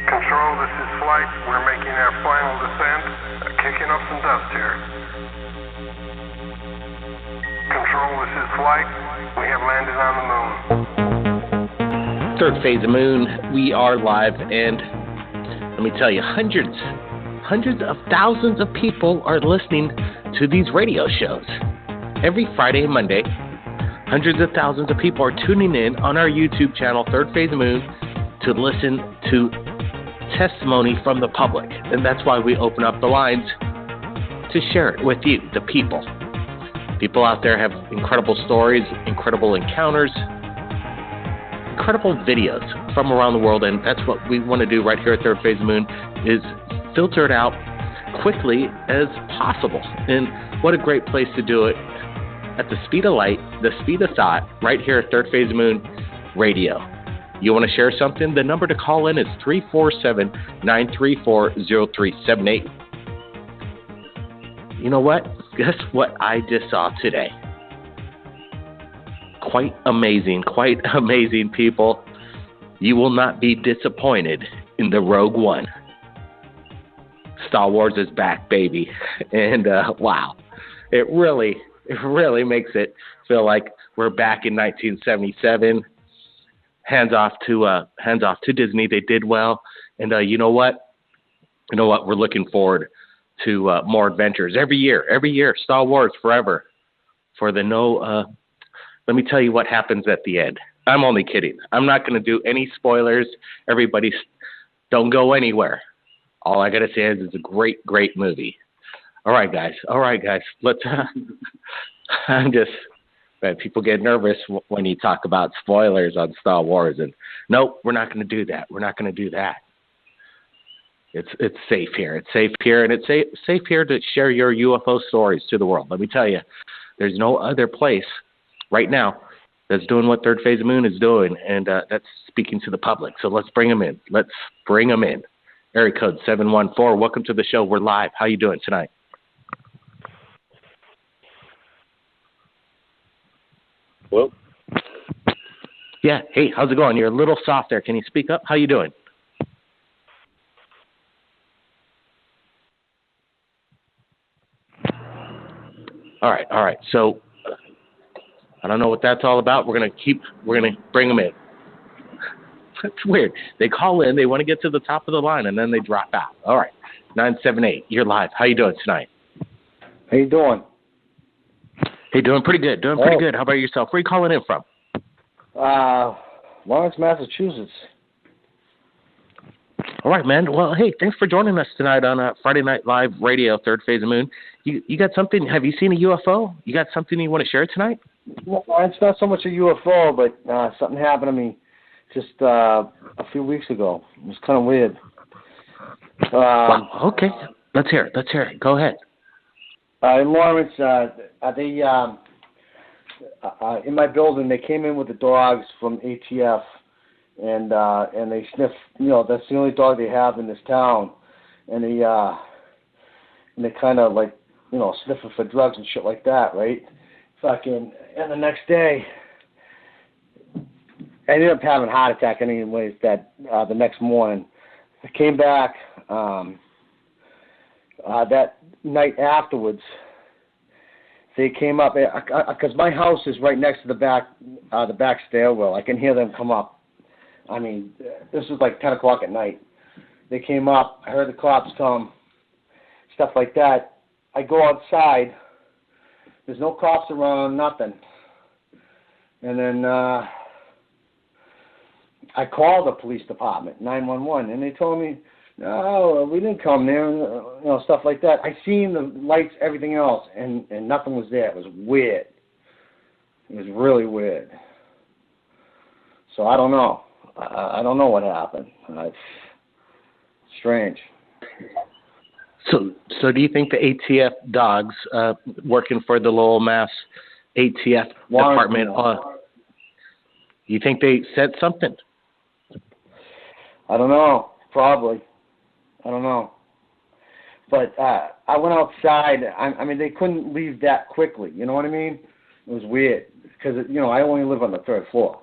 Control, this is Flight. We're making our final descent. Kicking up some dust here. Control, this is Flight. We have landed on the moon. Third phase of moon, we are live, and let me tell you, hundreds of thousands of people are listening to these radio shows. Every Friday and Monday, hundreds of thousands of people are tuning in on our YouTube channel, Third Phase of Moon, to listen to testimony from the public. And that's why we open up the lines to share it with you, the people. People out there have incredible stories, incredible encounters, incredible videos from around the world, and that's what we want to do right here at Third Phase of Moon, is filter it out quickly as possible. And what a great place to do it, at the speed of light, the speed of thought, right here at Third Phase of Moon Radio. You want to share something? The number to call in is 347-934-0378. You know what? Guess what I just saw today? Quite amazing, people. You will not be disappointed in the Rogue One. Star Wars is back, baby. And wow, it really makes it feel like we're back in 1977. Hands off to Disney. They did well, and you know what? We're looking forward to more adventures every year. Star Wars forever. For the let me tell you what happens at the end. I'm only kidding. I'm not going to do any spoilers. Everybody, don't go anywhere. All I got to say is it's a great movie. All right, guys. Let's. People get nervous when you talk about spoilers on Star Wars, and nope, we're not going to do that. It's safe here. And it's safe here to share your UFO stories to the world. Let me tell you, there's no other place right now that's doing what Third Phase of Moon is doing, and that's speaking to the public. So let's bring them in. Area code 714. Welcome to the show. We're live. How you doing tonight? Hello? Yeah. Hey, how's it going? You're a little soft there. Can you speak up? How you doing? All right. So I don't know what that's all about. We're gonna bring them in. That's weird. They call in, they want to get to the top of the line, and then they drop out. All right. 978, you're live. How you doing tonight? How you doing? Hey, doing pretty good. Pretty good. How about yourself? Where are you calling in from? Lawrence, Massachusetts. All right, man. Well, hey, thanks for joining us tonight on Friday Night Live Radio, Third Phase of Moon. You got something? Have you seen a UFO? You got something you want to share tonight? Well, it's not so much a UFO, but something happened to me just a few weeks ago. It was kind of weird. Wow. Okay. Let's hear it. Go ahead. In Lawrence, they in my building, they came in with the dogs from ATF, and they sniff. That's the only dog they have in this town, and they kind of like sniffing for drugs and shit like that, right? And the next day, I ended up having a heart attack. Anyways, the next morning, I came back. That night afterwards, they came up because my house is right next to the back stairwell. I can hear them come up. I mean, this was like 10 o'clock at night. They came up. I heard the cops come, stuff like that. I go outside. There's no cops around, nothing. And then I called the police department, 911, and they told me, no, we didn't come there, stuff like that. I seen the lights, everything else, and nothing was there. It was weird. It was really weird. So I don't know. I don't know what happened. It's strange. So do you think the ATF dogs working for the Lowell, Mass ATF department, you think they said something? I don't know. Probably. I don't know. But I went outside. I mean, they couldn't leave that quickly. You know what I mean? It was weird because, I only live on the third floor.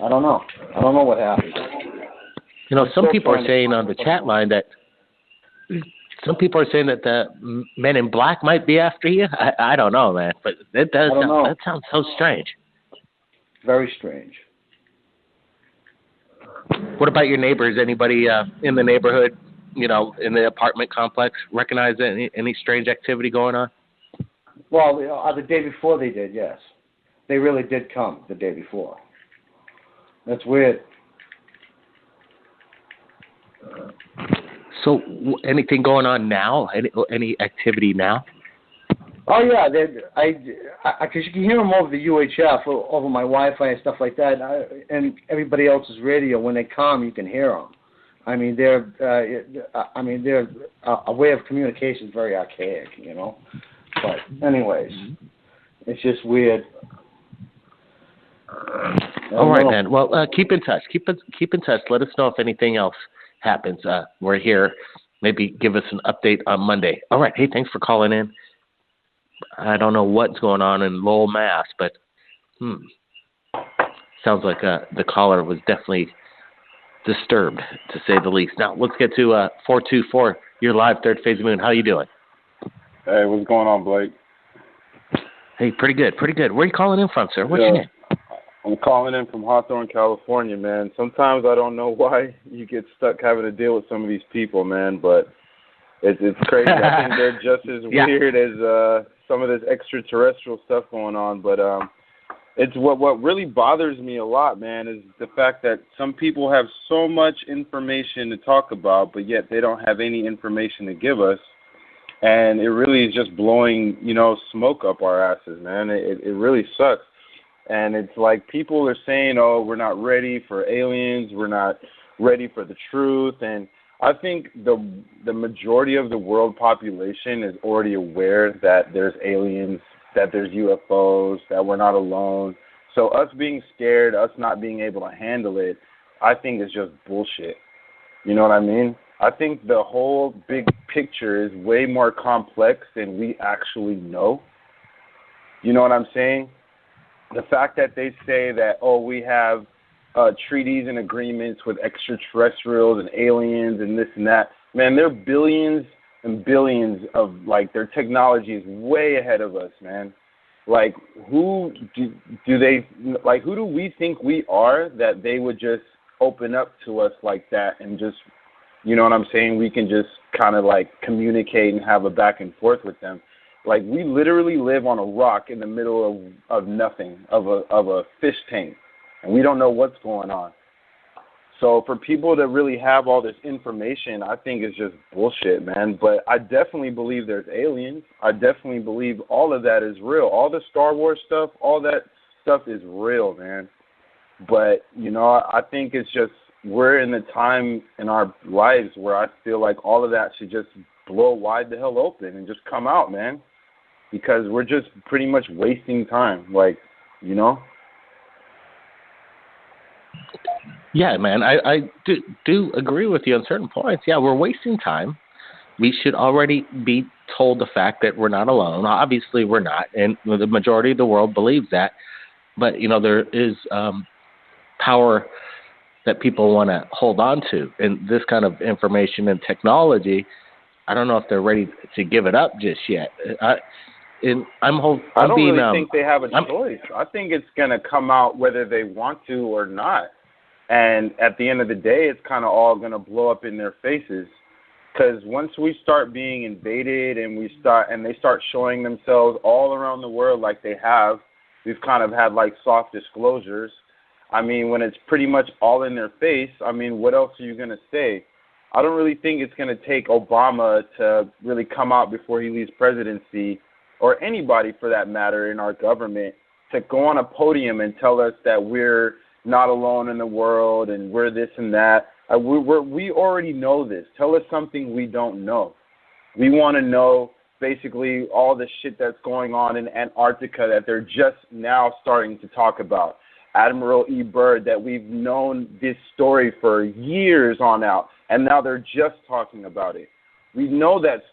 I don't know. I don't know what happened. You know, some people are saying on the chat line that the Men in Black might be after you. I don't know, man, but that sounds so strange. Very strange. What about your neighbors? Anybody in the neighborhood, you know, in the apartment complex, recognize any strange activity going on? Well, the day before they did, yes. They really did come the day before. That's weird. So, anything going on now? Any activity now? Oh yeah, because you can hear them over the UHF, over my Wi-Fi and stuff like that, and everybody else's radio. When they come, you can hear them. I mean, their a way of communication is very archaic, you know. But anyways, it's just weird. All right, man. Well, keep in touch. Keep in touch. Let us know if anything else happens. We're here. Maybe give us an update on Monday. All right. Hey, thanks for calling in. I don't know what's going on in Lowell, Mass, but sounds like the caller was definitely disturbed, to say the least. Now, let's get to 424. You're live, Third Phase of Moon. How you doing? Hey, what's going on, Blake? Hey, pretty good, pretty good. Where are you calling in from, sir? What's your name? I'm calling in from Hawthorne, California, man. Sometimes I don't know why you get stuck having to deal with some of these people, man, but it's crazy. I think they're just as weird as some of this extraterrestrial stuff going on, but it's what really bothers me a lot, man, is the fact that some people have so much information to talk about, but yet they don't have any information to give us. And it really is just blowing, smoke up our asses, man. It really sucks. And it's like people are saying, oh, we're not ready for aliens. We're not ready for the truth. And I think the majority of the world population is already aware that there's aliens, that there's UFOs, that we're not alone. So us being scared, us not being able to handle it, I think is just bullshit. You know what I mean? I think the whole big picture is way more complex than we actually know. You know what I'm saying? The fact that they say that, oh, we have treaties and agreements with extraterrestrials and aliens and this and that, man, they're billions and billions of, their technology is way ahead of us, man. Who do we think we are that they would just open up to us like that and just, you know what I'm saying, we can just kind of communicate and have a back and forth with them. We literally live on a rock in the middle of nothing, of a fish tank, and we don't know what's going on. So for people to really have all this information, I think it's just bullshit, man. But I definitely believe there's aliens. I definitely believe all of that is real. All the Star Wars stuff, all that stuff is real, man. But, I think it's just we're in the time in our lives where I feel like all of that should just blow wide the hell open and just come out, man. Because we're just pretty much wasting time, Yeah, man, I do agree with you on certain points. Yeah, we're wasting time. We should already be told the fact that we're not alone. Obviously, we're not, and the majority of the world believes that. But, there is power that people want to hold on to. And this kind of information and technology, I don't know if they're ready to give it up just yet. I don't really think they have a choice. I think it's going to come out whether they want to or not. And at the end of the day, it's kind of all going to blow up in their faces. Because once we start being invaded and they start showing themselves all around the world like they have, we've kind of had soft disclosures. I mean, when it's pretty much all in their face, I mean, what else are you going to say? I don't really think it's going to take Obama to really come out before he leaves presidency, or anybody for that matter in our government, to go on a podium and tell us that we're not alone in the world and we're this and that. We already know this. Tell us something we don't know. We want to know basically all the shit that's going on in Antarctica that they're just now starting to talk about. Admiral E. Byrd, that we've known this story for years on out, and now they're just talking about it. We know that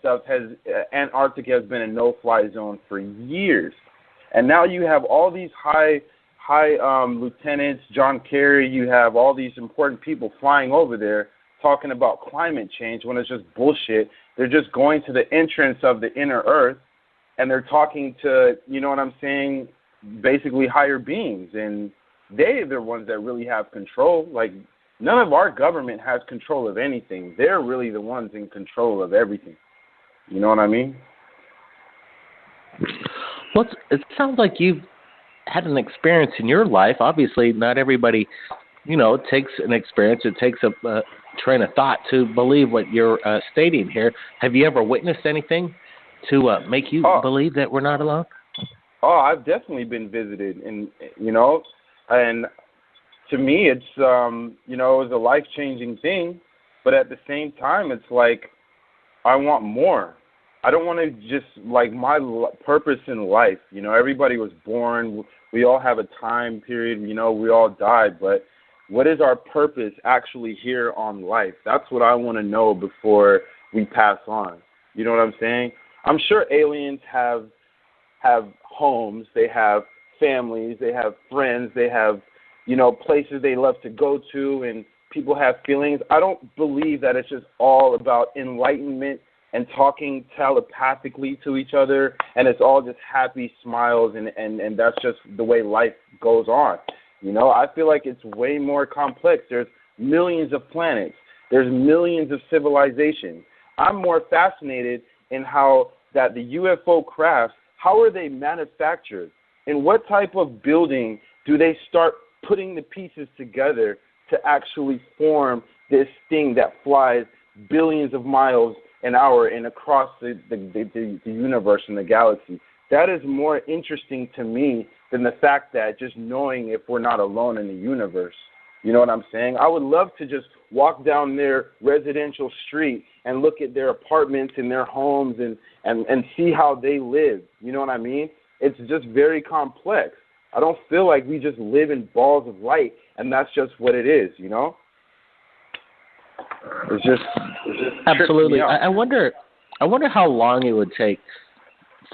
Antarctica has been a no-fly zone for years. And now you have all these high lieutenants, John Kerry, you have all these important people flying over there talking about climate change when it's just bullshit. They're just going to the entrance of the inner earth and they're talking to, you know what I'm saying, basically higher beings. And they're the ones that really have control. Like, none of our government has control of anything. They're really the ones in control of everything. You know what I mean? Well, it sounds like you've had an experience in your life. Obviously, not everybody, it takes an experience. It takes a train of thought to believe what you're stating here. Have you ever witnessed anything to make you believe that we're not alone? Oh, I've definitely been visited, and and to me, it's it was a life-changing thing. But at the same time, it's like I want more. I don't want to just, like, my purpose in life. Everybody was born. We all have a time period. We all died. But what is our purpose actually here on life? That's what I want to know before we pass on. You know what I'm saying? I'm sure aliens have homes. They have families. They have friends. They have, places they love to go to, and people have feelings. I don't believe that it's just all about enlightenment and talking telepathically to each other, and it's all just happy smiles, and that's just the way life goes on. I feel like it's way more complex. There's millions of planets. There's millions of civilizations. I'm more fascinated in how that the UFO crafts, how are they manufactured? In what type of building do they start putting the pieces together to actually form this thing that flies billions of miles an hour and across the universe and the galaxy? That is more interesting to me than the fact that just knowing if we're not alone in the universe. You know what I'm saying? I would love to just walk down their residential street and look at their apartments and their homes and see how they live. You know what I mean? It's just very complex. I don't feel like we just live in balls of light and that's just what it is, It's just absolutely. I wonder how long it would take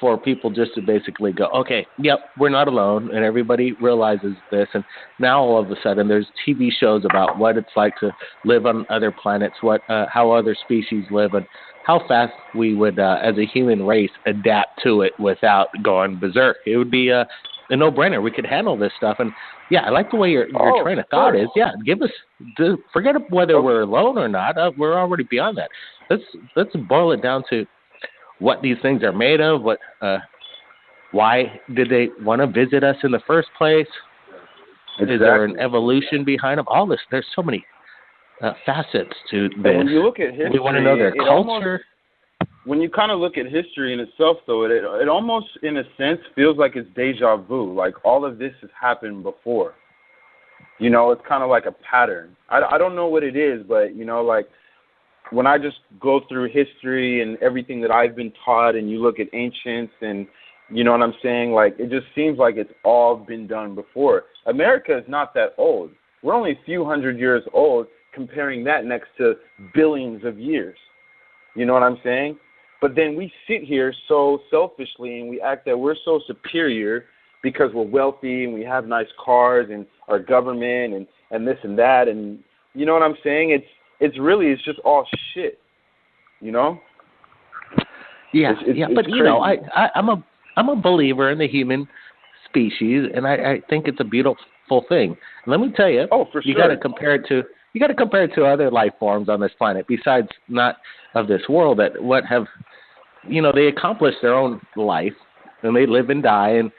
for people just to basically go, okay, yep, we're not alone, and everybody realizes this, and now all of a sudden there's TV shows about what it's like to live on other planets, how other species live, and how fast we would, as a human race, adapt to it without going berserk. It would be a no-brainer. We could handle this stuff, and yeah, I like the way your train of thought is. Yeah, forget whether we're alone or not. We're already beyond that. Let's boil it down to what these things are made of. Why did they want to visit us in the first place? Exactly. Is there an evolution behind them? All this. There's so many facets to this. And when you look at history, we want to know their culture. When you kind of look at history in itself, though, it almost, in a sense, feels like it's deja vu. Like all of this has happened before. It's kind of like a pattern. I don't know what it is, but, like when I just go through history and everything that I've been taught and you look at ancients and, you know what I'm saying, like it just seems like it's all been done before. America is not that old. We're only a few hundred years old, comparing that next to billions of years. You know what I'm saying? But then we sit here so selfishly and we act that we're so superior because we're wealthy and we have nice cars and our government and this and that. And you know what I'm saying? It's just all shit, Yeah, it's but crazy. I'm a believer in the human species, and I think it's a beautiful thing. And let me tell you, for you sure. got to compare it to other life forms on this planet besides not of this world that they accomplish their own life and they live and die and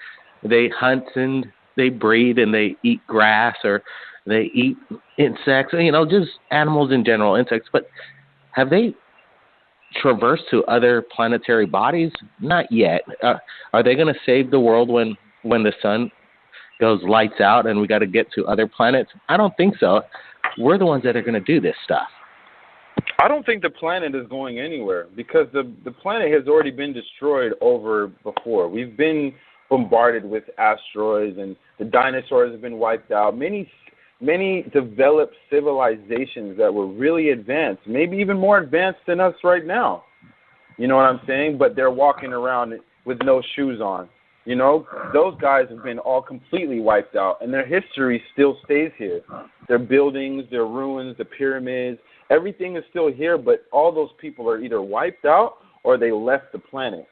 they hunt and they breed and they eat grass or they eat insects, just animals in general, insects. But have they traversed to other planetary bodies? Not yet. Are they going to save the world when the sun goes lights out and we got to get to other planets? I don't think so. We're the ones that are going to do this stuff. I don't think the planet is going anywhere because the planet has already been destroyed before. We've been bombarded with asteroids and the dinosaurs have been wiped out. Many developed civilizations that were really advanced, maybe even more advanced than us right now. You know what I'm saying? But they're walking around with no shoes on. You know, those guys have been all completely wiped out, and their history still stays here. Their buildings, their ruins, the pyramids, everything is still here, but all those people are either wiped out or they left the planet.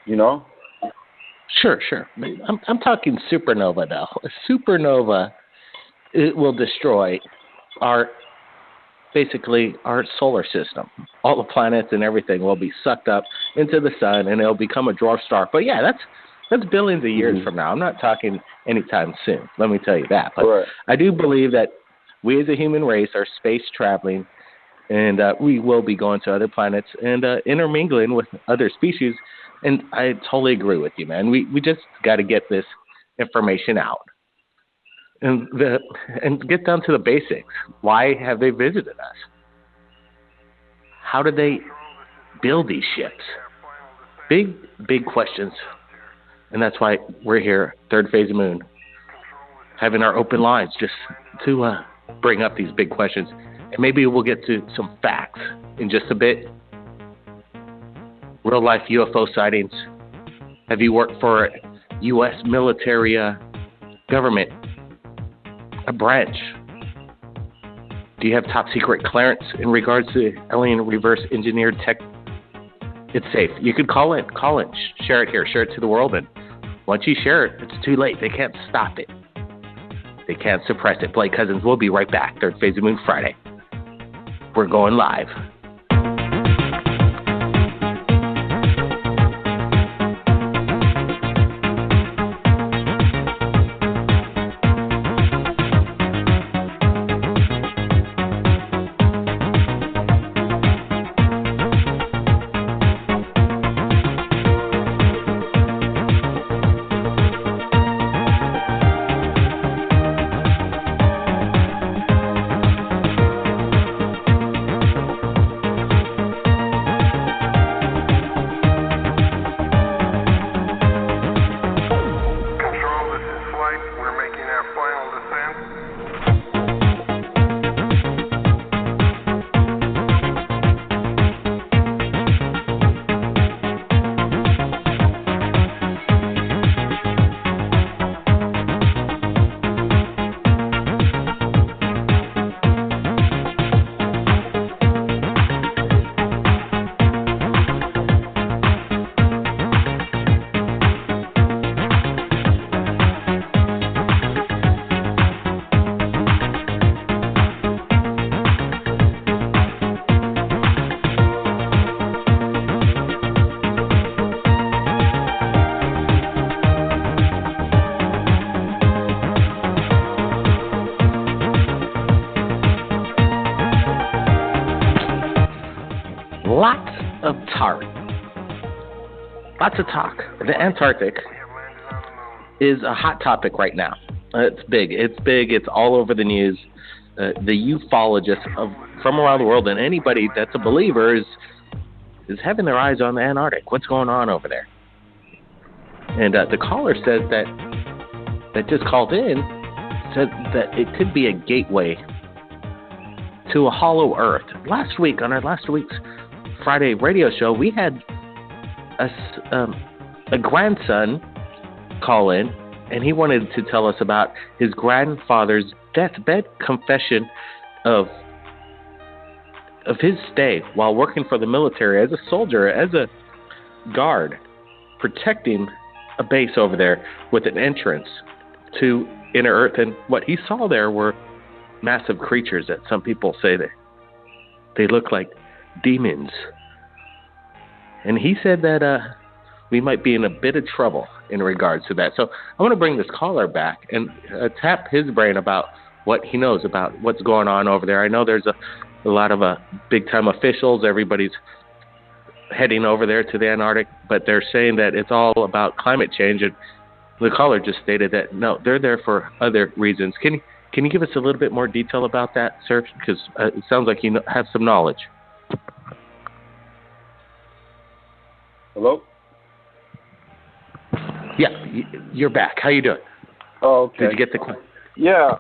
You know? Sure. I'm talking supernova, though. A supernova, it will destroy basically our solar system. All the planets and everything will be sucked up into the sun, and it'll become a dwarf star. But yeah, that's billions of years from now. I'm not talking anytime soon. Let me tell you that. But right. I do believe that we as a human race are space traveling, and we will be going to other planets and intermingling with other species. And I totally agree with you, man. We just got to get this information out. And get down to the basics. Why have they visited us? How did they build these ships? Big questions. And that's why we're here, Third Phase of Moon, having our open lines just to bring up these big questions. And maybe we'll get to some facts in just a bit. Real life UFO sightings. Have you worked for a U.S. military government? A branch? Do you have top secret clearance in regards to alien reverse engineered tech? It's safe. You could call it, share it here, share it to the world, and once you share it, it's too late. They can't stop it. They can't suppress it. Blake Cousins will be right back. Third Phase of Moon Friday. We're going live. Lots of talk. The Antarctic is a hot topic right now. It's big. It's all over the news. The ufologists from around the world and anybody that's a believer is having their eyes on the Antarctic. What's going on over there? And the caller says that just called in said that it could be a gateway to a hollow Earth. Last week, on our last week's Friday radio show, we had a grandson call in, and he wanted to tell us about his grandfather's deathbed confession of his stay while working for the military as a soldier, as a guard, protecting a base over there with an entrance to inner Earth. And what he saw there were massive creatures that some people say they look like demons. And he said that we might be in a bit of trouble in regards to that. So I want to bring this caller back and tap his brain about what he knows about what's going on over there. I know there's a lot of big-time officials. Everybody's heading over there to the Antarctic, but they're saying that it's all about climate change. And the caller just stated that, no, they're there for other reasons. Can you give us a little bit more detail about that, sir? Because it sounds like you have some knowledge. Hello? Yeah, you're back. How you doing? Oh, okay. Did you get the question? Yeah,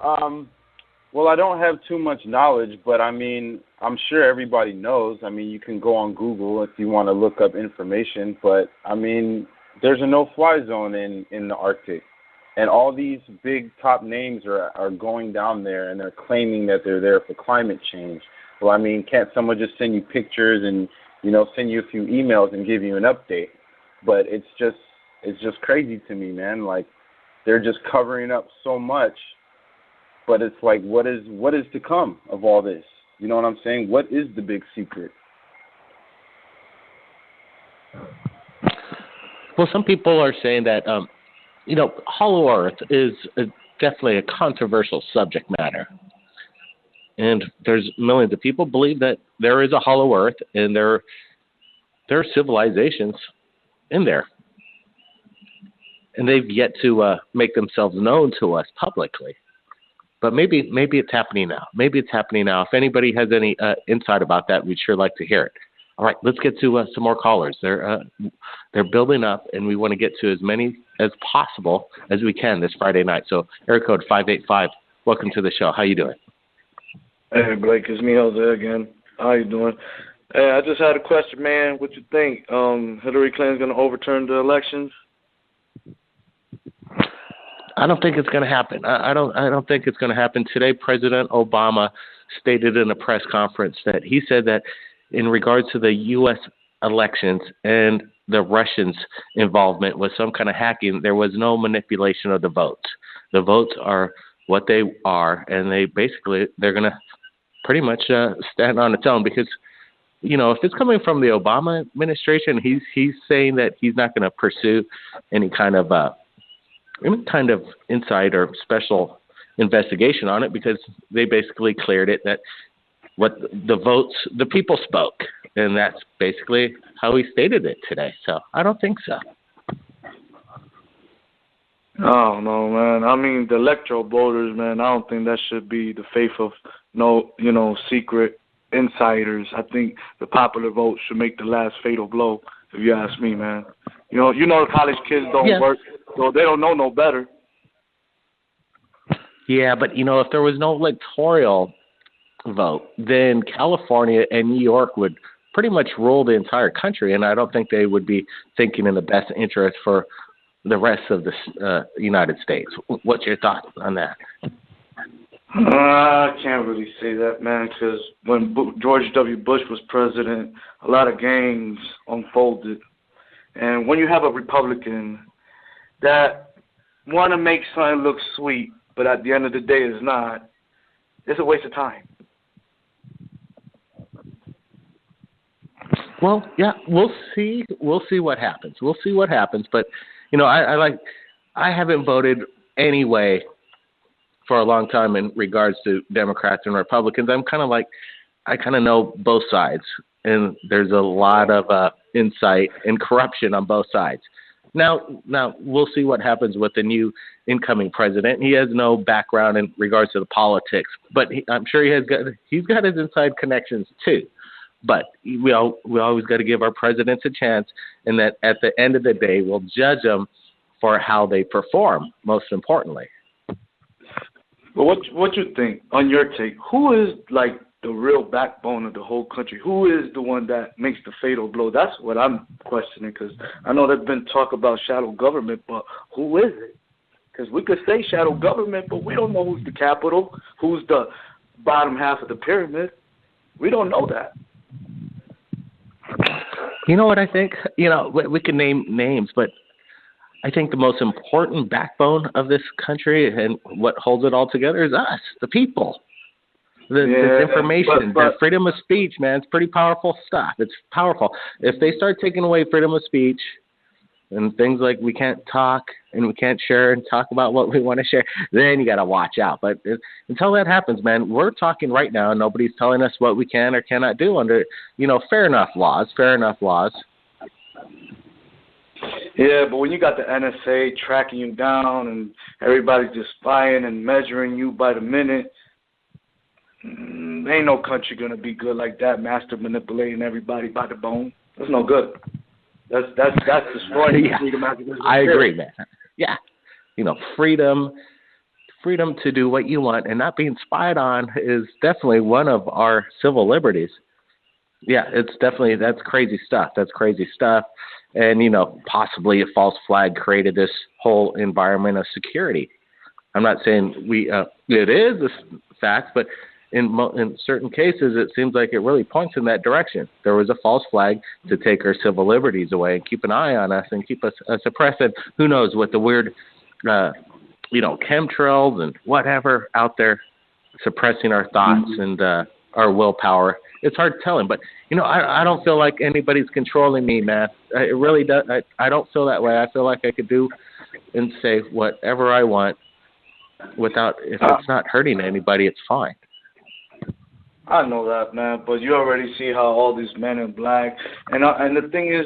well, I don't have too much knowledge, but I mean, I'm sure everybody knows. I mean, you can go on Google if you want to look up information, but I mean, there's a no-fly zone in the Arctic. And all these big top names are going down there, and they're claiming that they're there for climate change. Well, I mean, can't someone just send you pictures and, send you a few emails and give you an update? But it's just crazy to me, man. Like, they're just covering up so much. But it's like, what is to come of all this? You know what I'm saying? What is the big secret? Well, some people are saying that, Hollow Earth is definitely a controversial subject matter. And there's millions of people believe that there is a hollow Earth, and there are civilizations in there. And they've yet to make themselves known to us publicly. But maybe it's happening now. Maybe it's happening now. If anybody has any insight about that, we'd sure like to hear it. All right, let's get to some more callers. They're building up, and we want to get to as many as possible as we can this Friday night. So area code 585, welcome to the show. How you doing? Hey, Blake, it's me, Jose, again. How you doing? Hey, I just had a question, man. What you think? Hillary Clinton's going to overturn the elections? I don't think it's going to happen. I don't think it's going to happen. Today, President Obama stated in a press conference that he said that in regards to the U.S. elections and the Russians' involvement with some kind of hacking, there was no manipulation of the votes. The votes are what they are, and they're going to pretty much stand on its own because, if it's coming from the Obama administration, he's saying that he's not going to pursue any kind of inside or special investigation on it because they basically cleared it that what the people spoke, and that's basically how he stated it today. So I don't think so. I don't know, man. I mean, the electoral voters, man, I don't think that should be the faith of secret insiders. I think the popular vote should make the last fatal blow, if you ask me, man. College kids don't work, so they don't know no better. Yeah, but, if there was no electoral vote, then California and New York would pretty much rule the entire country, and I don't think they would be thinking in the best interest for the rest of the United States. What's your thoughts on that? I can't really say that, man, because when George W. Bush was president, a lot of gangs unfolded. And when you have a Republican that want to make something look sweet, but at the end of the day is not, it's a waste of time. Well, yeah, we'll see. We'll see what happens. But, I haven't voted anyway for a long time in regards to Democrats and Republicans. I'm kind of I kind of know both sides, and there's a lot of insight and corruption on both sides. Now we'll see what happens with the new incoming president. He has no background in regards to the politics, but I'm sure he's got his inside connections too. But we always got to give our presidents a chance, and that at the end of the day, we'll judge them for how they perform, most importantly. Well, what you think, on your take, who is the real backbone of the whole country? Who is the one that makes the fatal blow? That's what I'm questioning, because I know there's been talk about shadow government, but who is it? Because we could say shadow government, but we don't know who's the capital, who's the bottom half of the pyramid. We don't know that. You know what I think? We can name names, but I think the most important backbone of this country and what holds it all together is us, the people. This information, the freedom of speech, man, it's pretty powerful stuff. It's powerful. If they start taking away freedom of speech and things like we can't talk and we can't share and talk about what we want to share, then you got to watch out. But until that happens, man, we're talking right now. And nobody's telling us what we can or cannot do under, fair enough laws. Yeah, but when you got the NSA tracking you down and everybody's just spying and measuring you by the minute, ain't no country going to be good like that, master manipulating everybody by the bone. That's no good. That's destroying freedom. I agree, man. Yeah. Freedom to do what you want and not being spied on is definitely one of our civil liberties. Yeah, it's definitely, that's crazy stuff. That's crazy stuff. And, possibly a false flag created this whole environment of security. I'm not saying it is a fact, but in certain cases, it seems like it really points in that direction. There was a false flag to take our civil liberties away and keep an eye on us and keep us suppressed. And who knows what the weird, chemtrails and whatever out there suppressing our thoughts and our willpower. It's hard telling, but I don't feel like anybody's controlling me, man. It really does. I don't feel that way. I feel like I could do and say whatever I want without, if it's not hurting anybody, it's fine. I know that, man, but you already see how all these men in black, and the thing is,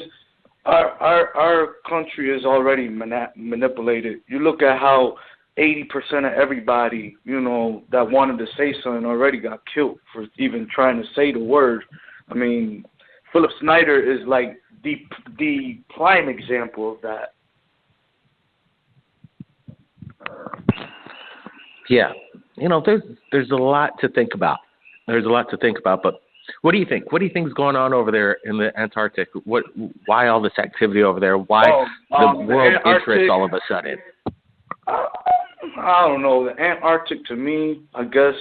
our country is already manipulated. You look at how 80% of everybody, that wanted to say something already got killed for even trying to say the word. I mean, Philip Snyder is like the prime example of that. Yeah, there's a lot to think about. But what do you think? What do you think is going on over there in the Antarctic? Why all this activity over there? Why the world interest all of a sudden? I don't know. The Antarctic, to me, I guess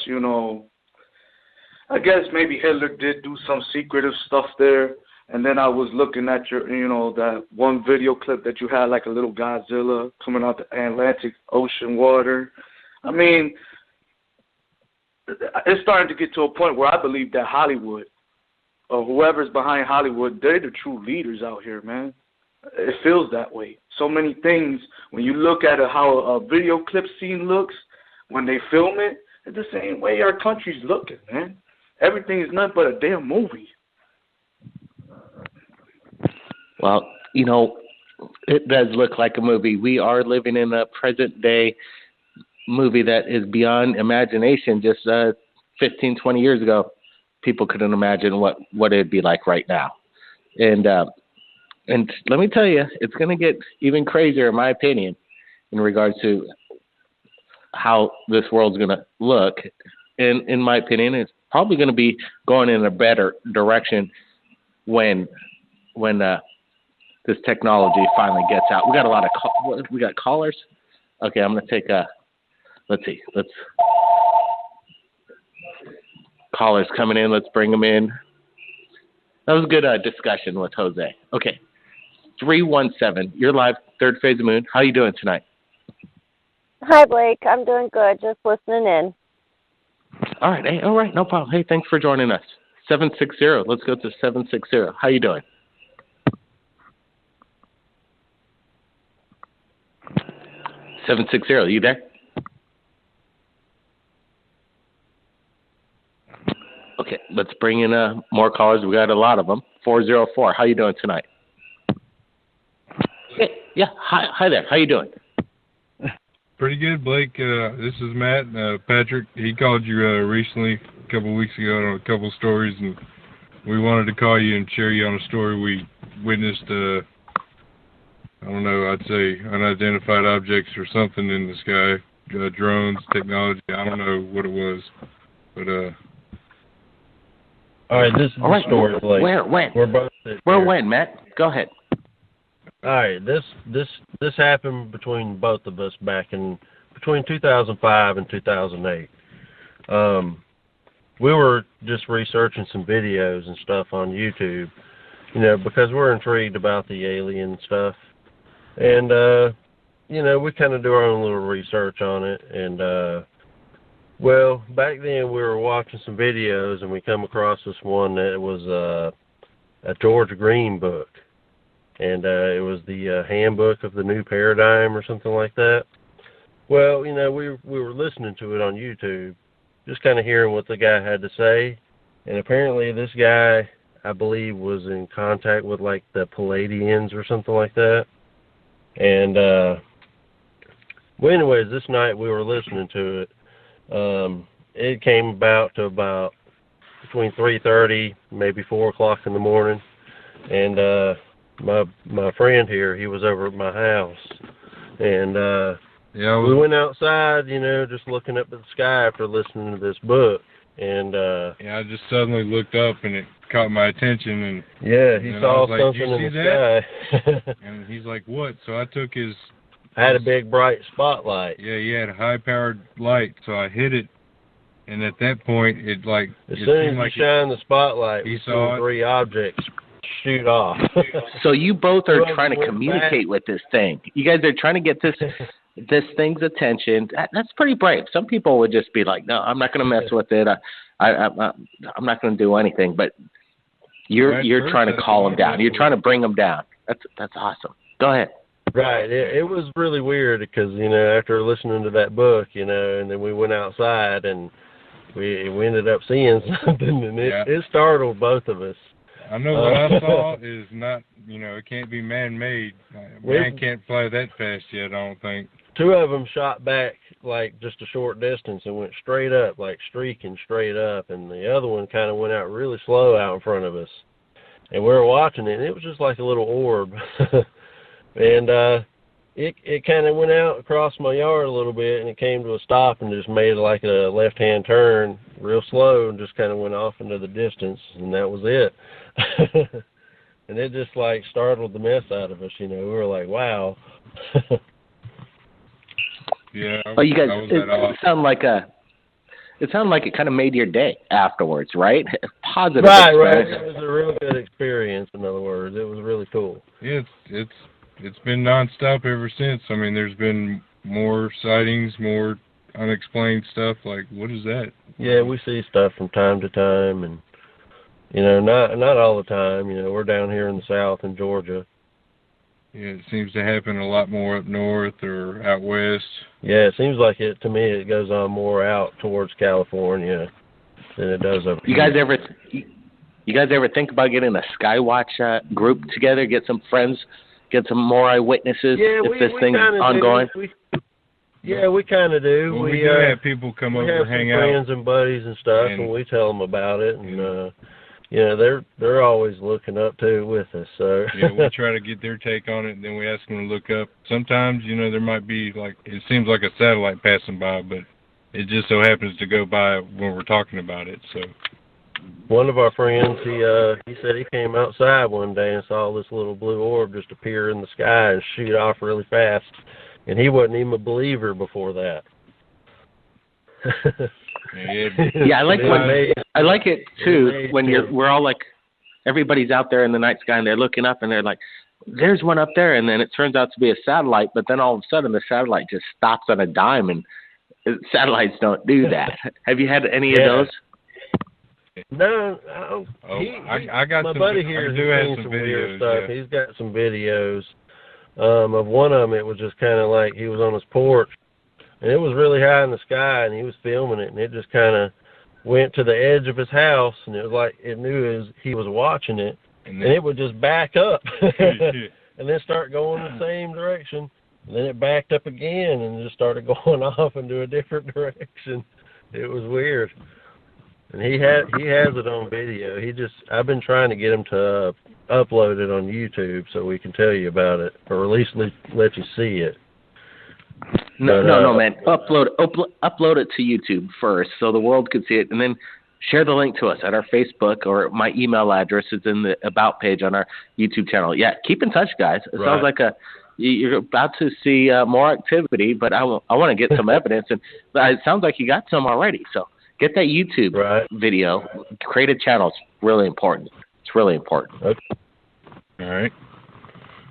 maybe Hitler did do some secretive stuff there. And then I was looking at your, that one video clip that you had, like a little Godzilla coming out the Atlantic Ocean water. I mean, it's starting to get to a point where I believe that Hollywood, or whoever's behind Hollywood, they're the true leaders out here, man. It feels that way. So many things, when you look at how a video clip scene looks, when they film it, it's the same way our country's looking, man. Everything is nothing but a damn movie. Well, it does look like a movie. We are living in a present-day movie that is beyond imagination. Just 15, 20 years ago, people couldn't imagine what it'd be like right now. And let me tell you, it's going to get even crazier, in my opinion, in regards to how this world's going to look. And in my opinion, it's probably going to be going in a better direction when this technology finally gets out. We got a lot of we got callers. Okay, I'm going to take let's callers coming in. Let's bring them in. That was a good discussion with Jose. Okay. 317. You're live, Third Phase of Moon. How you doing tonight? Hi, Blake. I'm doing good. Just listening in. All right. Hey, all right. No problem. Hey, thanks for joining us. 760. Let's go to 760. How you doing? You there? Okay. Let's bring in more callers. We got a lot of them. 404. How you doing tonight? Hey, yeah. Hi there. How you doing? Pretty good, Blake. This is Matt. Patrick, he called you recently, a couple of weeks ago, on a couple of stories, and we wanted to call you and share you on a story we witnessed. I don't know, I'd say unidentified objects or something in the sky, drones, technology. I don't know what it was, but all right, this is the story, Blake. Where? When? When, Matt? Go ahead. All right, this happened between both of us back in between 2005 and 2008. We were just researching some videos and stuff on YouTube, because we're intrigued about the alien stuff, and we kind of do our own little research on it. And well, back then we were watching some videos and we come across this one that was a George Green book. And it was the handbook of the new paradigm or something like that. Well, we were listening to it on YouTube, just kind of hearing what the guy had to say. And apparently this guy, I believe, was in contact with like the Palladians or something like that. And well, anyways, this night we were listening to it. It came about between 3:30, maybe 4 o'clock in the morning, and my friend here, he was over at my house, and we went outside, just looking up at the sky after listening to this book, And yeah, I just suddenly looked up and it caught my attention, and he saw something in the sky. And he's like, "What?" So I took his. I had a big bright spotlight. Yeah, he had a high-powered light, so I hit it, and at that point, as soon as you shine the spotlight, he saw 3 objects shoot off. So you both are trying to communicate with this thing. You guys are trying to get this thing's attention. That's pretty brave. Some people would just be like, "No, I'm not going to mess with it. I'm not going to do anything." But you're trying to calm them down. You're trying to bring them down. That's awesome. Go ahead. Right. It was really weird because, after listening to that book, and then we went outside and we ended up seeing something, and it startled both of us. I know what I saw is not, it can't be man-made. Man can't fly that fast yet, I don't think. 2 of them shot back, like, just a short distance and went straight up, like streaking straight up, and the other one kind of went out really slow out in front of us. And we were watching it, and it was just like a little orb. And it kind of went out across my yard a little bit, and it came to a stop and just made like a left-hand turn real slow and just kind of went off into the distance, and that was it. And it just like startled the mess out of us, We were like, wow. Yeah. Oh, you guys, it sounded like it kind of made your day afterwards, right? Positive. Right. It was a real good experience. In other words, it was really cool. Yeah, it's been nonstop ever since. I mean, there's been more sightings, more unexplained stuff. Like, what is that? Yeah, we see stuff from time to time, and not all the time. We're down here in the South in Georgia. Yeah, it seems to happen a lot more up north or out west. Yeah, it seems like it to me. It goes on more out towards California than it does up here. You guys ever think about getting a Skywatch group together, get some friends, get some more eyewitnesses if this thing's ongoing? We kind of do. Well, we do have people come over and hang out. We have friends and buddies and stuff, and we tell them about it, and they're always looking up too with us. So we try to get their take on it, and then we ask them to look up. Sometimes, there might be it seems like a satellite passing by, but it just so happens to go by when we're talking about it. So one of our friends, he said he came outside one day and saw this little blue orb just appear in the sky and shoot off really fast, and he wasn't even a believer before that. Yeah, I like it too when we're all like, everybody's out there in the night sky and they're looking up and they're like, there's one up there, and then it turns out to be a satellite, but then all of a sudden the satellite just stops on a dime, and satellites don't do that. Have you had any of those? No, I got my some, buddy here has seen some weird stuff. Yeah. He's got some videos of one of them. It was just kind of like he was on his porch, and it was really high in the sky, and he was filming it, and it just kind of went to the edge of his house, and it was like it knew he was watching it, and it would just back up and then start going in the same direction, and then it backed up again and just started going off into a different direction. It was weird. And he has it on video. I've been trying to get him to upload it on YouTube so we can tell you about it, or at least let you see it. No, man. Upload it to YouTube first so the world could see it, and then share the link to us at our Facebook, or my email address is in the About page on our YouTube channel. Yeah, keep in touch, guys. It sounds like you're about to see more activity, but I want to get some evidence, and it sounds like you got some already, so get that YouTube video. Create a channel. It's really important. It's really important. Okay.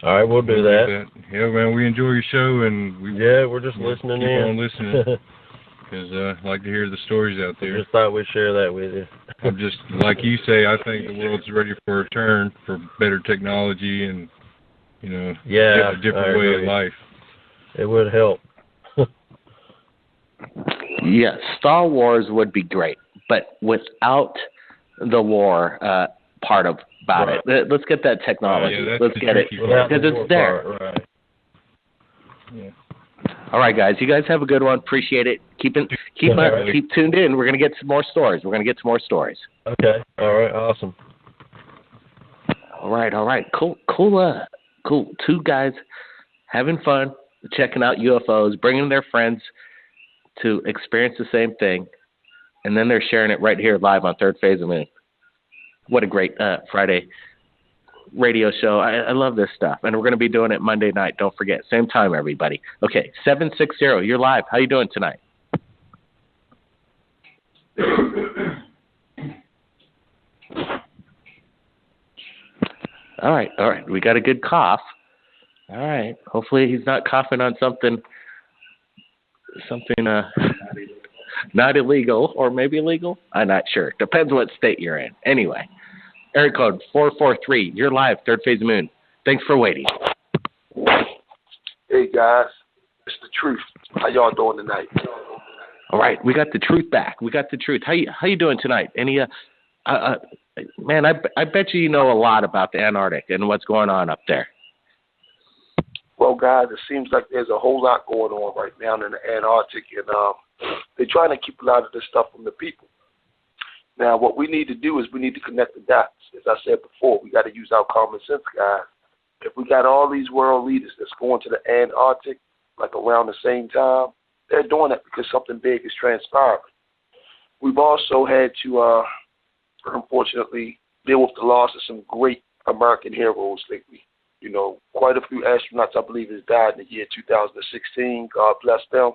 All right, we'll do that. Yeah, man, we enjoy your show, and we're just listening keep on listening, because I like to hear the stories out there. Just thought we'd share that with you. I'm just, like you say, I think the world's ready for a turn for better technology and, a different way of life. It would help. Yeah, Star Wars would be great, but without the war part about it, let's get that technology. Let's get it because it's there. Right. Yeah. All right, guys. You guys have a good one. Appreciate it. Keep tuned in. We're gonna get some more stories. Okay. All right. Awesome. All right. Cool. 2 guys having fun, checking out UFOs, bringing their friends to experience the same thing. And then they're sharing it right here live on Third Phase of Moon. What a great Friday radio show. I love this stuff. And we're going to be doing it Monday night. Don't forget. Same time, everybody. Okay, 760, you're live. How you doing tonight? All right. We got a good cough. All right. Hopefully he's not coughing on something not illegal, or maybe illegal. I'm not sure. Depends what state you're in. Anyway, area code 443. You're live, Third Phase of Moon. Thanks for waiting. Hey guys, it's the truth. How y'all doing tonight? All right, we got the truth back. We got the truth. How you doing tonight? Any man, I bet you know a lot about the Antarctic and what's going on up there. Well, guys, it seems like there's a whole lot going on right now in the Antarctic, and they're trying to keep a lot of this stuff from the people. Now, what we need to do is we need to connect the dots. As I said before, we got to use our common sense, guys. If we got all these world leaders that's going to the Antarctic, like around the same time, they're doing that because something big is transpiring. We've also had to, unfortunately, deal with the loss of some great American heroes lately. You know, quite a few astronauts, I believe, has died in the year 2016. God bless them.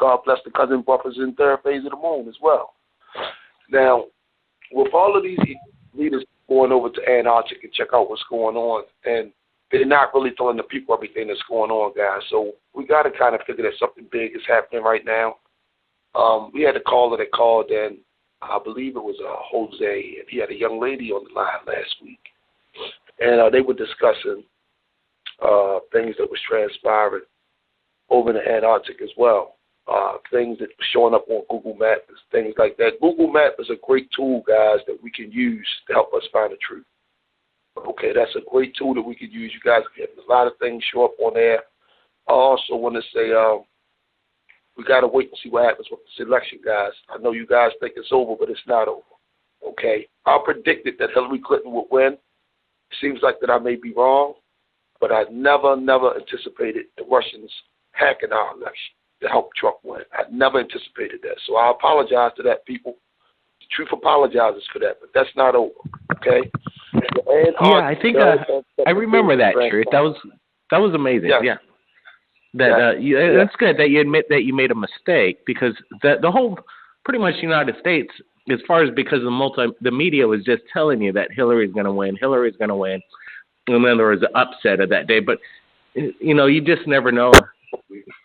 God bless the cousin brothers in Third Phase of the Moon as well. Now, with all of these leaders going over to Antarctic and check out what's going on, and they're not really telling the people everything that's going on, guys. So we got to kind of figure that something big is happening right now. We had a caller that called in. I believe it was Jose, and he had a young lady on the line last week. And they were discussing things that was transpiring over in the Antarctic as well. Things that were showing up on Google Maps, things like that. Google Maps is a great tool, guys, that we can use to help us find the truth. Okay, that's a great tool that we could use. You guys can have a lot of things show up on there. I also want to say we got to wait and see what happens with this election, guys. I know you guys think it's over, but it's not over. Okay, I predicted that Hillary Clinton would win. Seems like that I may be wrong, but I never anticipated the Russians hacking our election to help Trump win. I never anticipated that. So I apologize to that, people. The truth apologizes for that, but that's not over, okay? Yeah, I think I remember that, Truth. That was amazing, yeah. That's good that you admit that you made a mistake, because the whole, pretty much United States, as far as because the media was just telling you that Hillary's going to win, and then there was an upset of that day. But, you know, you just never know.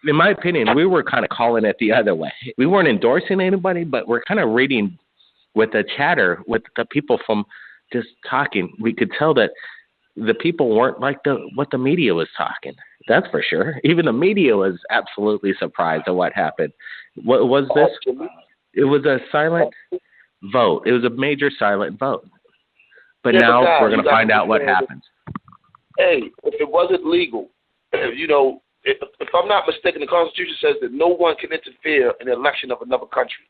In my opinion, we were kind of calling it the other way. We weren't endorsing anybody, but we're kind of reading with the chatter, with the people from just talking. We could tell that the people weren't like what the media was talking. That's for sure. Even the media was absolutely surprised at what happened. What was this? It was a silent vote. It was a major silent vote. But now we're going to find out what happens. Hey, if it wasn't legal, you know, if I'm not mistaken, the Constitution says that no one can interfere in the election of another country.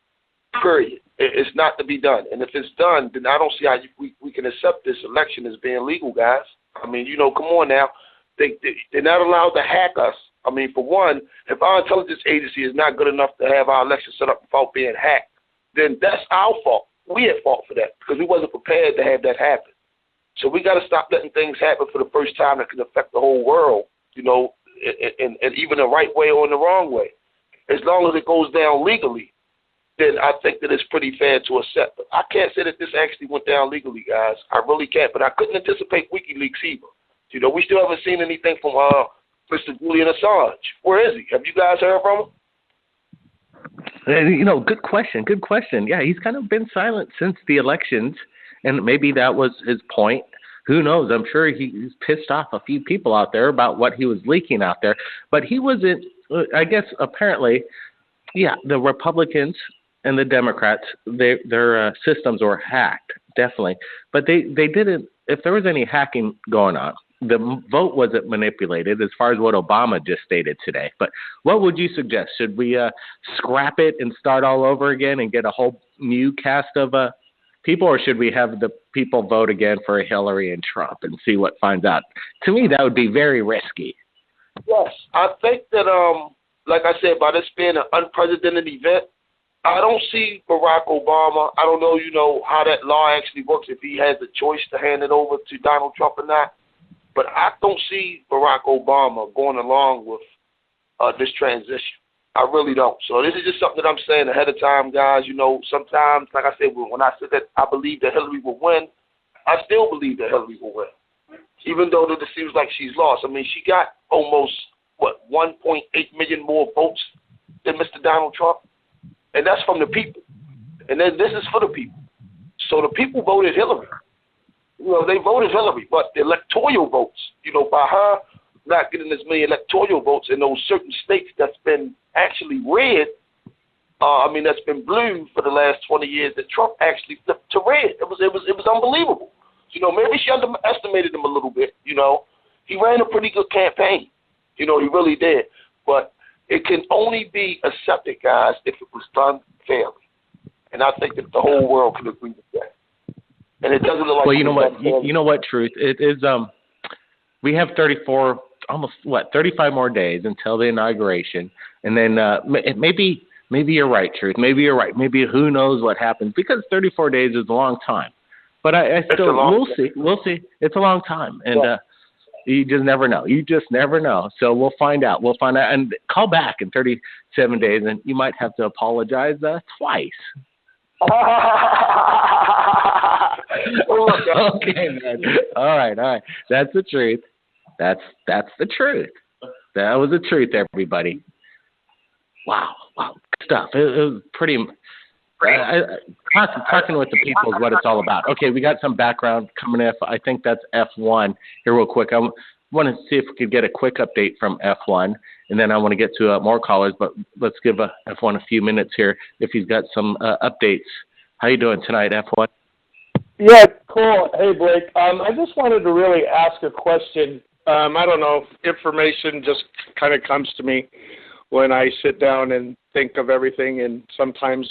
Period. It's not to be done. And if it's done, then I don't see how we can accept this election as being legal, guys. I mean, you know, come on now. They're not allowed to hack us. I mean, for one, if our intelligence agency is not good enough to have our election set up without being hacked, then that's our fault. We at fault for that because we wasn't prepared to have that happen. So we got to stop letting things happen for the first time that can affect the whole world, you know, and even the right way or in the wrong way. As long as it goes down legally, then I think that it's pretty fair to accept. But I can't say that this actually went down legally, guys. I really can't. But I couldn't anticipate WikiLeaks either. You know, we still haven't seen anything from Mr. Julian Assange. Where is he? Have you guys heard from him? You know, good question. Yeah, he's kind of been silent since the elections, and maybe that was his point. Who knows? I'm sure he's pissed off a few people out there about what he was leaking out there. But he wasn't, I guess, apparently, yeah, the Republicans and the Democrats, their systems were hacked, definitely. But they didn't, if there was any hacking going on, the vote wasn't manipulated as far as what Obama just stated today. But what would you suggest? Should we scrap it and start all over again and get a whole new cast of people, or should we have the people vote again for Hillary and Trump and see what finds out? To me, that would be very risky. Yes, I think that, like I said, by this being an unprecedented event, I don't see Barack Obama. I don't know, how that law actually works, if he has the choice to hand it over to Donald Trump or not. But I don't see Barack Obama going along with this transition. I really don't. So this is just something that I'm saying ahead of time, guys. Sometimes, like I said, when I said that I believe that Hillary will win, I still believe that Hillary will win, even though it seems like she's lost. I mean, she got almost, 1.8 million more votes than Mr. Donald Trump, and that's from the people. And then this is for the people. So the people voted Hillary. They voted Hillary, but the electoral votes, by her not getting as many electoral votes in those certain states that's been actually red, that's been blue for the last 20 years, that Trump actually flipped to red. It was unbelievable. Maybe she underestimated him a little bit. He ran a pretty good campaign. He really did. But it can only be accepted, guys, if it was done fairly. And I think that the whole world can agree with that. And it doesn't look like. Well, you know what? You know what? Truth. It is. We have 35 more days until the inauguration, and then maybe you're right, Truth. Maybe you're right. Maybe who knows what happens, because 34 days is a long time. But I still, we'll see. It's a long time, and you just never know. So we'll find out. And call back in 37 days, and you might have to apologize twice. Okay, man. All right. That's the truth. That's the truth. That was the truth, everybody. Wow, good stuff. It was pretty. Talking with the people is what it's all about. Okay, we got some background coming in. I think that's F1 here real quick. I want to see if we could get a quick update from F1, and then I want to get to more callers, but let's give F1 a few minutes here if he's got some updates. How you doing tonight, F1? Yeah, cool. Hey, Blake. I just wanted to really ask a question. I don't know, information just kind of comes to me when I sit down and think of everything, and sometimes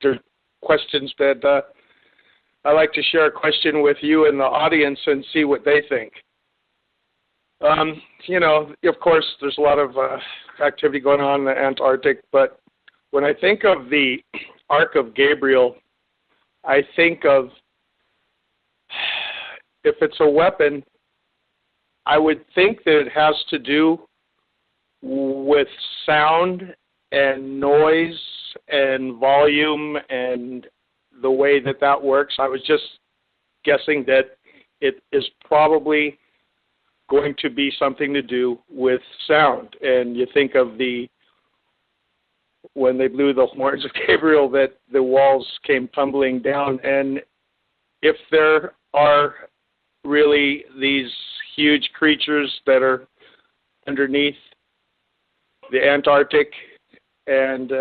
there's questions that I like to share a question with you and the audience and see what they think. Of course, there's a lot of activity going on in the Antarctic, but when I think of the Ark of Gabriel, I think of, if it's a weapon, I would think that it has to do with sound and noise and volume and the way that works. I was just guessing that it is probably going to be something to do with sound. And you think of when they blew the horns of Gabriel, that the walls came tumbling down. And if there are really these huge creatures that are underneath the Antarctic, and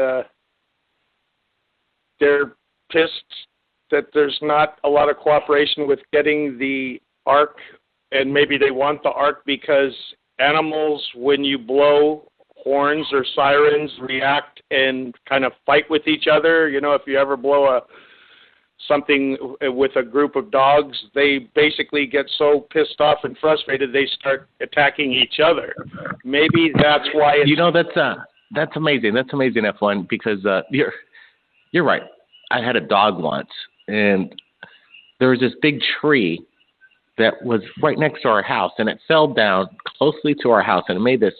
they're pissed that there's not a lot of cooperation with getting the Ark, and maybe they want the Ark because animals, when you blow horns or sirens, react and kind of fight with each other. If you ever blow something with a group of dogs, they basically get so pissed off and frustrated they start attacking each other. Maybe that's why that's amazing. That's amazing, F1, because you're right. I had a dog once, and there was this big tree that was right next to our house, and it fell down closely to our house, and it made this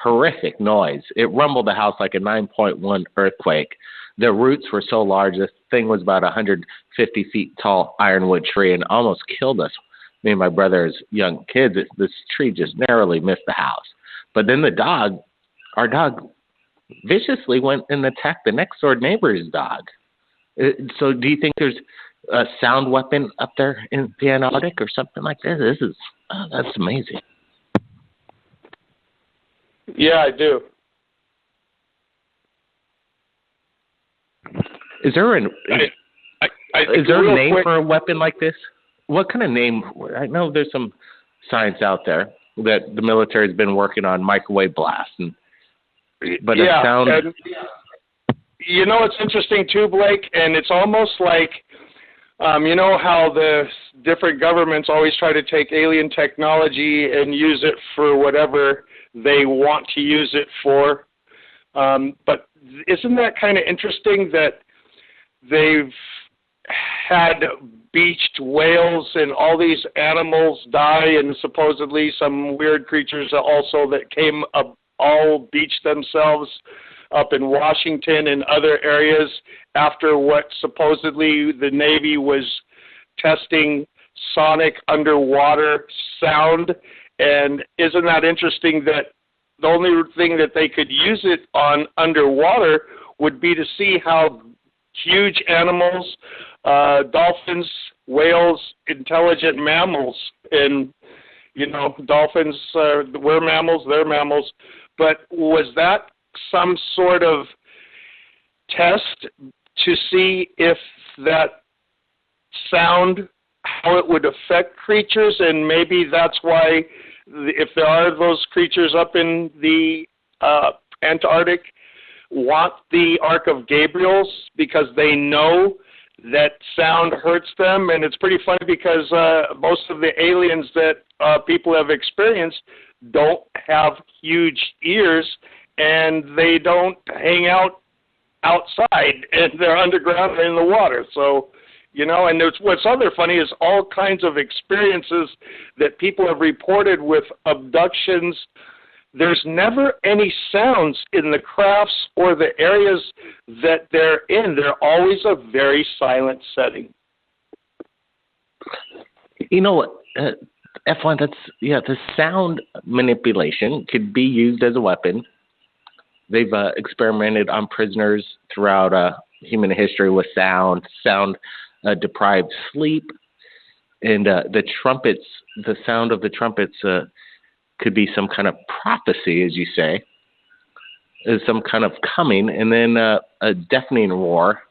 horrific noise. It rumbled the house like a 9.1 earthquake. The roots were so large, this thing was about 150 feet tall ironwood tree, and almost killed us. Me and my brother as young kids, this tree just narrowly missed the house. But then our dog viciously went and attacked the next door neighbor's dog. So do you think there's a sound weapon up there in the Antarctic or something like this? That's amazing. Yeah, I do. Is there a name for a weapon like this? What kind of name? I know there's some science out there that the military has been working on, microwave blast, but it sounds. It's interesting too, Blake, and it's almost like, how the different governments always try to take alien technology and use it for whatever they want to use it for. But isn't that kind of interesting that they've had beached whales and all these animals die, and supposedly some weird creatures also that came up all beached themselves up in Washington and other areas after what supposedly the Navy was testing sonic underwater sound. And isn't that interesting that the only thing that they could use it on underwater would be to see how huge animals, dolphins, whales, intelligent mammals, and, you know, dolphins, we're mammals, they're mammals. But was that some sort of test to see if that sound, how it would affect creatures? And maybe that's why, if there are those creatures up in the Antarctic, want the Ark of Gabriel's because they know that sound hurts them. And it's pretty funny because most of the aliens that people have experienced don't have huge ears, and they don't hang out outside, and they're underground and in the water. So, you know, and what's other funny is all kinds of experiences that people have reported with abductions. There's never any sounds in the crafts or the areas that they're in. They're always a very silent setting. You know what, F1, the sound manipulation could be used as a weapon. They've experimented on prisoners throughout human history with sound deprived sleep, and the sound of the trumpets could be some kind of prophecy, as you say, is some kind of coming, and then a deafening roar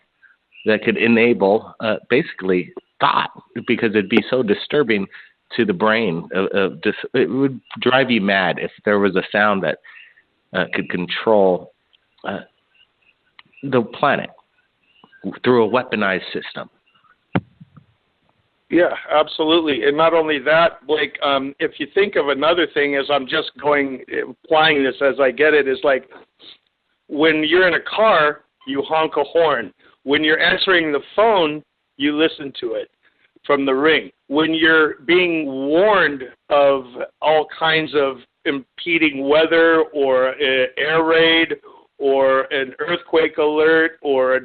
that could enable basically thought, because it'd be so disturbing to the brain. It would drive you mad if there was a sound that could control the planet through a weaponized system. Yeah, absolutely. And not only that, Blake, if you think of another thing, as I'm just applying this as I get it, is like when you're in a car, you honk a horn. When you're answering the phone, you listen to it from the ring. When you're being warned of all kinds of impeding weather or an air raid or an earthquake alert or a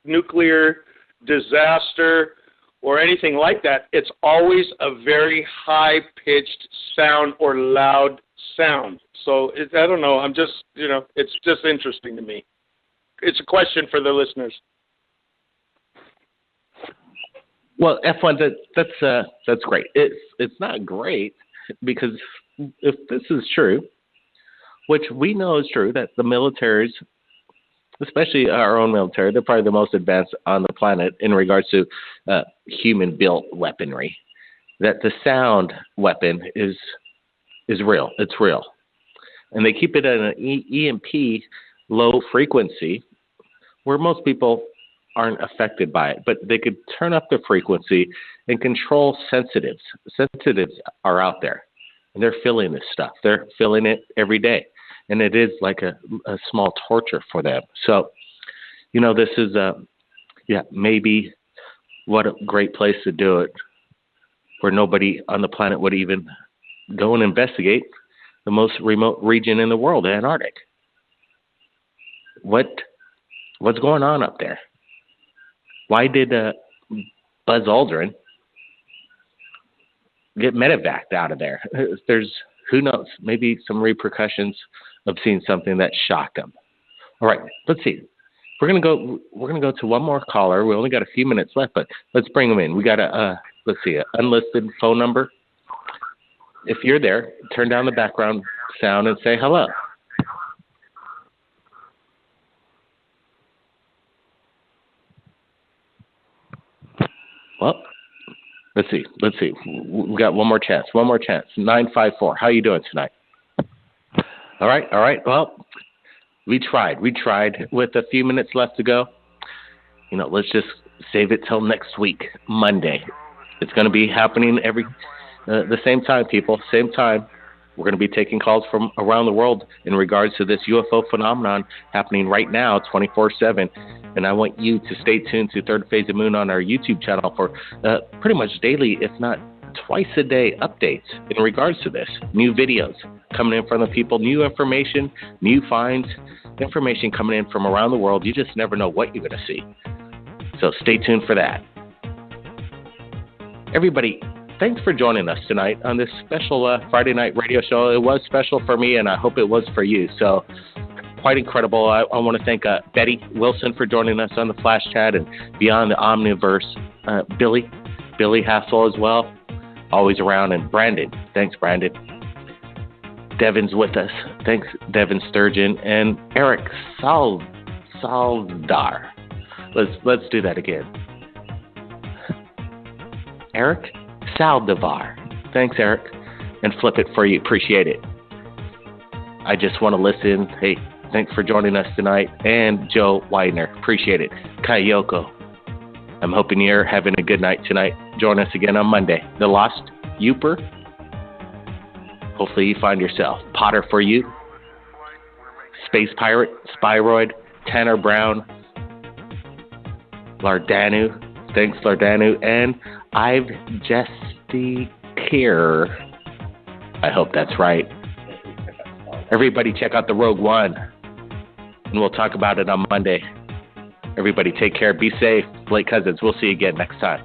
nuclear disaster or anything like that, it's always a very high-pitched sound or loud sound. So I don't know. I'm just, it's just interesting to me. It's a question for the listeners. Well, F1, that's great. It's not great because if this is true, which we know is true, that the militaries, especially our own military, they're probably the most advanced on the planet in regards to human-built weaponry, that the sound weapon is real. It's real. And they keep it at an EMP low frequency where most people aren't affected by it, but they could turn up the frequency and control sensitives. Sensitives are out there, and they're feeling this stuff. They're feeling it every day, and it is like a small torture for them. So, this is maybe what a great place to do it, where nobody on the planet would even go and investigate the most remote region in the world, the Antarctic. What's going on up there? Why did Buzz Aldrin get medevaced out of there? There's, who knows, maybe some repercussions of seeing something that shocked him. All right, let's see. We're gonna go to one more caller. We only got a few minutes left, but let's bring him in. We got an unlisted phone number. If you're there, turn down the background sound and say hello. Well, let's see. We got one more chance. 954. How you doing tonight? All right. Well, we tried with a few minutes left to go. Let's just save it till next week, Monday. It's going to be happening every the same time, people. Same time, We're going to be taking calls from around the world in regards to this UFO phenomenon happening right now, 24/7. And I want you to stay tuned to Third Phase of Moon on our YouTube channel for pretty much daily, if not twice a day, updates in regards to this. New videos coming in from the people, new information, new finds, information coming in from around the world. You just never know what you're going to see. So stay tuned for that. Everybody, thanks for joining us tonight on this special Friday night radio show. It was special for me, and I hope it was for you. So quite incredible. I want to thank Betty Wilson for joining us on the Flash Chat and Beyond the Omniverse. Billy Hassel as well, always around. And Brandon. Thanks, Brandon. Devin's with us. Thanks, Devin Sturgeon. And Eric Saldar. Let's do that again. Eric Saldivar. Thanks, Eric. And flip it for you. Appreciate it. I just want to listen. Hey, thanks for joining us tonight. And Joe Widener. Appreciate it. Kayoko. I'm hoping you're having a good night tonight. Join us again on Monday. The Lost Youper. Hopefully you find yourself. Potter for you. Space Pirate. Spyroid. Tanner Brown. Lardanu. Thanks, Lardanu. And I've Jesty Care. I hope that's right. Everybody check out the Rogue One. And we'll talk about it on Monday. Everybody take care. Be safe. Blake Cousins. We'll see you again next time.